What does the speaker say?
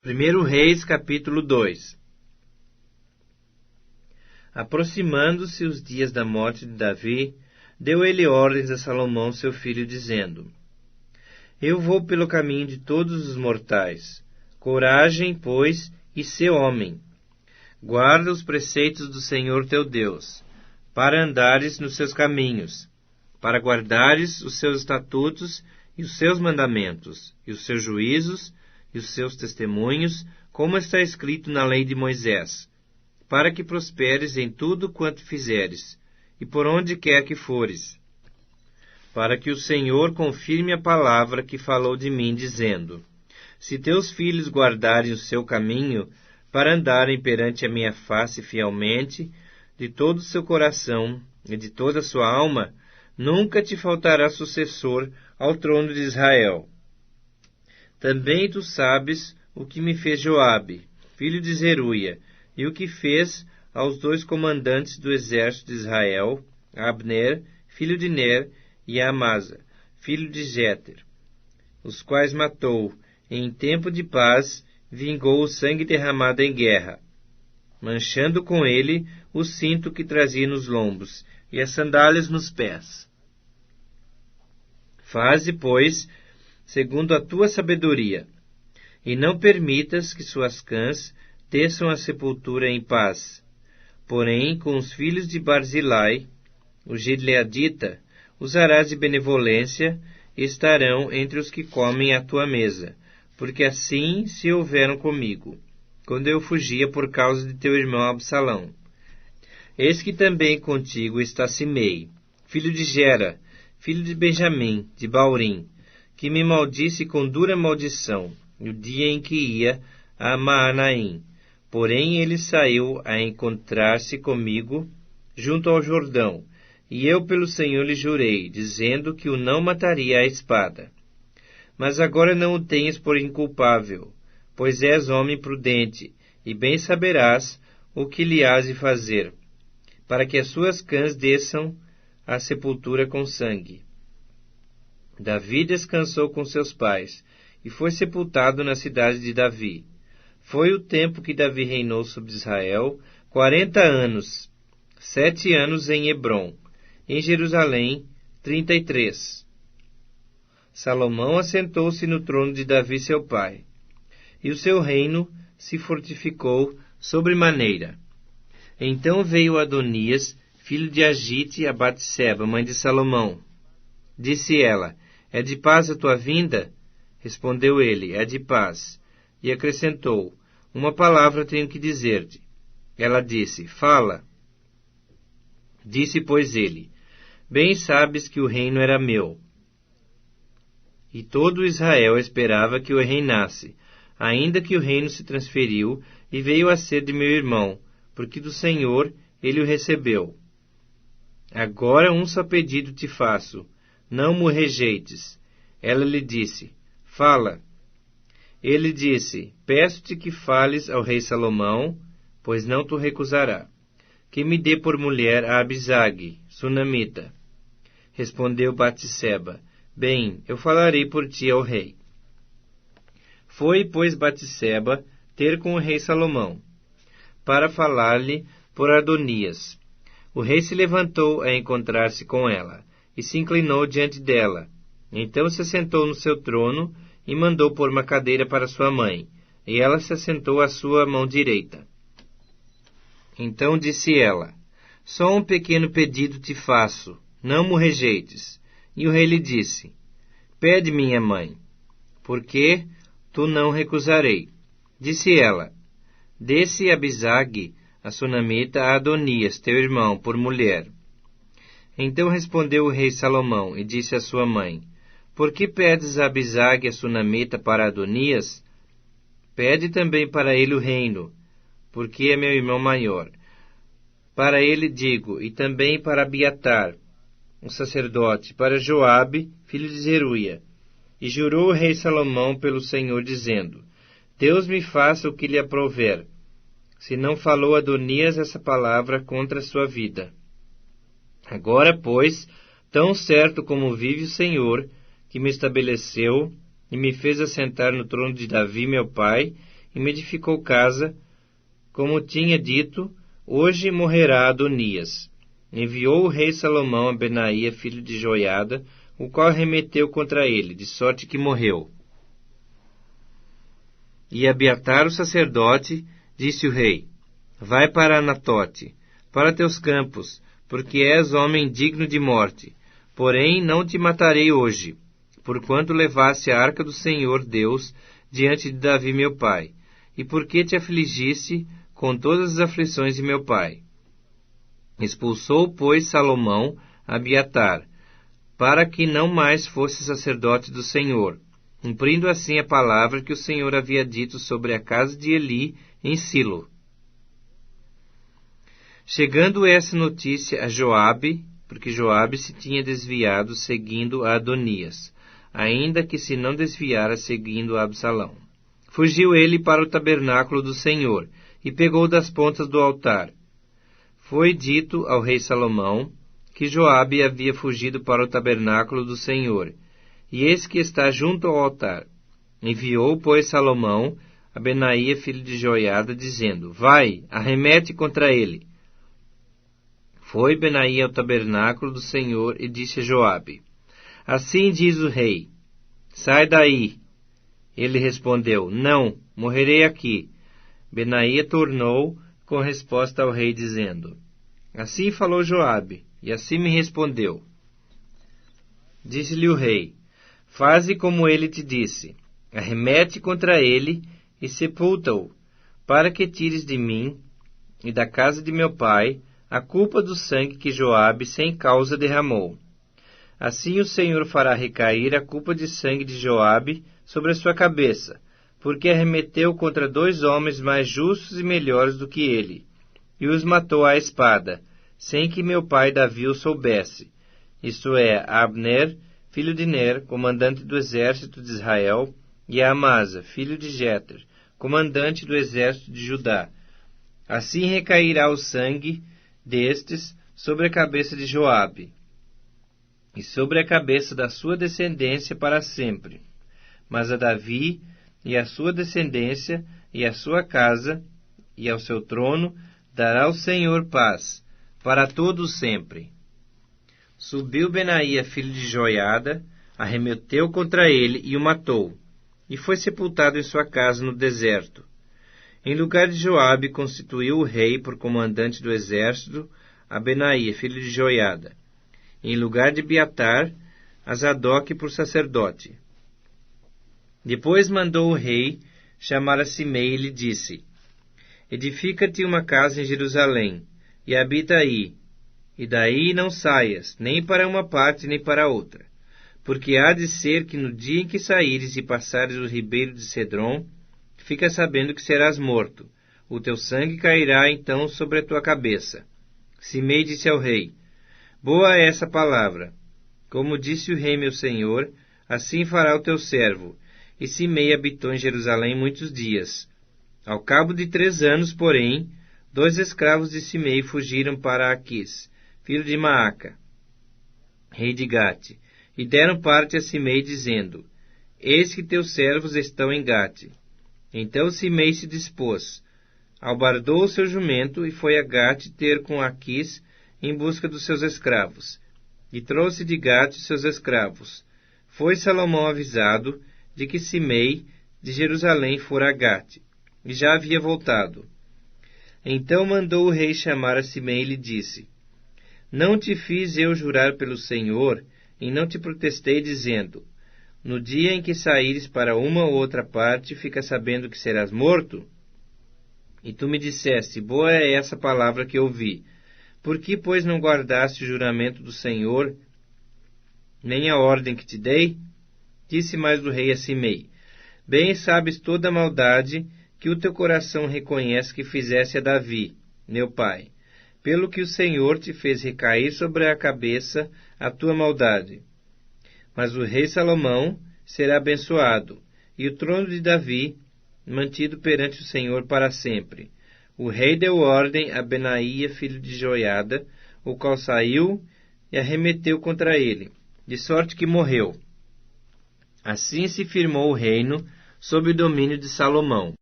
1 Reis, capítulo 2. Aproximando-se os dias da morte de Davi, deu ele ordens a Salomão, seu filho, dizendo: Eu vou pelo caminho de todos os mortais. Coragem, pois, e sê homem. Guarda os preceitos do Senhor teu Deus, para andares nos seus caminhos, para guardares os seus estatutos e os seus mandamentos, e os seus juízos, e os seus testemunhos, como está escrito na lei de Moisés, para que prosperes em tudo quanto fizeres, e por onde quer que fores, para que o Senhor confirme a palavra que falou de mim, dizendo: Se teus filhos guardarem o seu caminho, para andarem perante a minha face fielmente, de todo o seu coração e de toda a sua alma, nunca te faltará sucessor ao trono de Israel. Também tu sabes o que me fez Joabe, filho de Zeruia, e o que fez aos 2 comandantes do exército de Israel, a Abner, filho de Ner, e a Amasa, filho de Jéter, os quais matou, e em tempo de paz vingou o sangue derramado em guerra, manchando com ele o cinto que trazia nos lombos, e as sandálias nos pés. Faze, pois, segundo a tua sabedoria, e não permitas que suas cãs desçam a sepultura em paz. Porém, com os filhos de Barzilai, o gileadita, usarás de benevolência, e estarão entre os que comem à tua mesa, porque assim se houveram comigo, quando eu fugia por causa de teu irmão Absalão. Eis que também contigo está Simei, filho de Gera, filho de Benjamim, de Baurim, que me maldisse com dura maldição, no dia em que ia a Maanaim. Porém ele saiu a encontrar-se comigo junto ao Jordão, e eu pelo Senhor lhe jurei, dizendo que o não mataria à espada. Mas agora não o tenhas por inculpável, pois és homem prudente, e bem saberás o que lhe hás de fazer, para que as suas cãs desçam à sepultura com sangue. Davi descansou com seus pais, e foi sepultado na cidade de Davi. Foi o tempo que Davi reinou sobre Israel, 40 anos, 7 anos em Hebrom, em Jerusalém, 33. Salomão assentou-se no trono de Davi seu pai, e o seu reino se fortificou sobremaneira. Então veio Adonias, filho de Agite, a Batseba, mãe de Salomão. Disse ela: É de paz a tua vinda? Respondeu ele: É de paz. E acrescentou: Uma palavra tenho que dizer-te. Ela disse: Fala. Disse, pois, ele: Bem sabes que o reino era meu, e todo Israel esperava que eu reinasse, ainda que o reino se transferiu e veio a ser de meu irmão, porque do Senhor ele o recebeu. Agora um só pedido te faço: não me rejeites. Ela lhe disse: Fala. Ele disse: Peço-te que fales ao rei Salomão, pois não te recusará, que me dê por mulher a Abisag, sunamita. Respondeu Batseba: Bem, eu falarei por ti ao rei. Foi, pois, Batseba ter com o rei Salomão, para falar-lhe por Adonias. O rei se levantou a encontrar-se com ela, e se inclinou diante dela. Então se assentou no seu trono, e mandou pôr uma cadeira para sua mãe, e ela se assentou à sua mão direita. Então disse ela: Só um pequeno pedido te faço, não me rejeites. E o rei lhe disse: Pede, minha mãe, porque tu não recusarei. Disse ela: Dê-se Abisag, a sunamita, a Adonias, teu irmão, por mulher. Então respondeu o rei Salomão, e disse à sua mãe: Por que pedes a Abisag, a sunamita, para Adonias? Pede também para ele o reino, porque é meu irmão maior. Para ele digo, e também para Abiatar, o sacerdote, para Joabe, filho de Zeruia. E jurou o rei Salomão pelo Senhor, dizendo: Deus me faça o que lhe aprouver, se não falou Adonias essa palavra contra a sua vida. Agora, pois, tão certo como vive o Senhor, que me estabeleceu e me fez assentar no trono de Davi, meu pai, e me edificou casa, como tinha dito, hoje morrerá Adonias. Enviou o rei Salomão a Benaía, filho de Joiada, o qual arremeteu contra ele, de sorte que morreu. E Abiatar, o sacerdote, disse o rei: Vai para Anatote, para teus campos, porque és homem digno de morte. Porém, não te matarei hoje, porquanto levaste a arca do Senhor Deus diante de Davi meu pai, e porque te afligiste com todas as aflições de meu pai. Expulsou, pois, Salomão Abiatar, para que não mais fosse sacerdote do Senhor, cumprindo assim a palavra que o Senhor havia dito sobre a casa de Eli em Silo. Chegando essa notícia a Joabe, porque Joabe se tinha desviado seguindo a Adonias, ainda que se não desviara seguindo a Absalão. Fugiu ele para o tabernáculo do Senhor, e pegou das pontas do altar. Foi dito ao rei Salomão que Joabe havia fugido para o tabernáculo do Senhor, e eis que está junto ao altar. Enviou, pois, Salomão a Benaía, filho de Joiada, dizendo: Vai, arremete contra ele. Foi Benaía ao tabernáculo do Senhor e disse a Joabe: Assim diz o rei: Sai daí. Ele respondeu: Não, morrerei aqui. Benaía tornou com resposta ao rei, dizendo: Assim falou Joabe, e assim me respondeu. Disse-lhe o rei: Faze como ele te disse, arremete contra ele e sepulta-o, para que tires de mim e da casa de meu pai a culpa do sangue que Joabe sem causa derramou. Assim o Senhor fará recair a culpa de sangue de Joabe sobre a sua cabeça, porque arremeteu contra 2 homens mais justos e melhores do que ele, e os matou à espada, sem que meu pai Davi o soubesse, isto é, Abner, filho de Ner, comandante do exército de Israel, e Amasa, filho de Jeter, comandante do exército de Judá. Assim recairá o sangue destes sobre a cabeça de Joabe, e sobre a cabeça da sua descendência para sempre. Mas a Davi e a sua descendência e a sua casa e ao seu trono dará o Senhor paz, para todos sempre. Subiu Benaía, filho de Joiada, arremeteu contra ele e o matou, e foi sepultado em sua casa no deserto. Em lugar de Joabe, constituiu o rei por comandante do exército a Benaía, filho de Joiada. Em lugar de Abiatar, a Zadok por sacerdote. Depois mandou o rei chamar a Simei e lhe disse: Edifica-te uma casa em Jerusalém, e habita aí, e daí não saias, nem para uma parte nem para outra. Porque há de ser que no dia em que saíres e passares o ribeiro de Cedron, fica sabendo que serás morto. O teu sangue cairá então sobre a tua cabeça. Simei disse ao rei: Boa é essa palavra. Como disse o rei meu senhor, assim fará o teu servo. E Simei habitou em Jerusalém muitos dias. Ao cabo de 3 anos, porém, 2 escravos de Simei fugiram para Aquis, filho de Maaca, rei de Gate, e deram parte a Simei, dizendo: Eis que teus servos estão em Gate. Então Simei se dispôs, albardou o seu jumento e foi a Gate ter com Aquis em busca dos seus escravos, e trouxe de Gate seus escravos. Foi Salomão avisado de que Simei de Jerusalém fora a Gate, e já havia voltado. Então mandou o rei chamar a Simei e lhe disse: Não te fiz eu jurar pelo Senhor, e não te protestei, dizendo: No dia em que saíres para uma ou outra parte, fica sabendo que serás morto? E tu me disseste: Boa é essa palavra que ouvi. Por que, pois, não guardaste o juramento do Senhor, nem a ordem que te dei? Disse mais o rei a Simei: Bem sabes toda a maldade que o teu coração reconhece que fizeste a Davi, meu pai, pelo que o Senhor te fez recair sobre a cabeça a tua maldade. Mas o rei Salomão será abençoado, e o trono de Davi mantido perante o Senhor para sempre. O rei deu ordem a Benaía, filho de Joiada, o qual saiu e arremeteu contra ele, de sorte que morreu. Assim se firmou o reino sob o domínio de Salomão.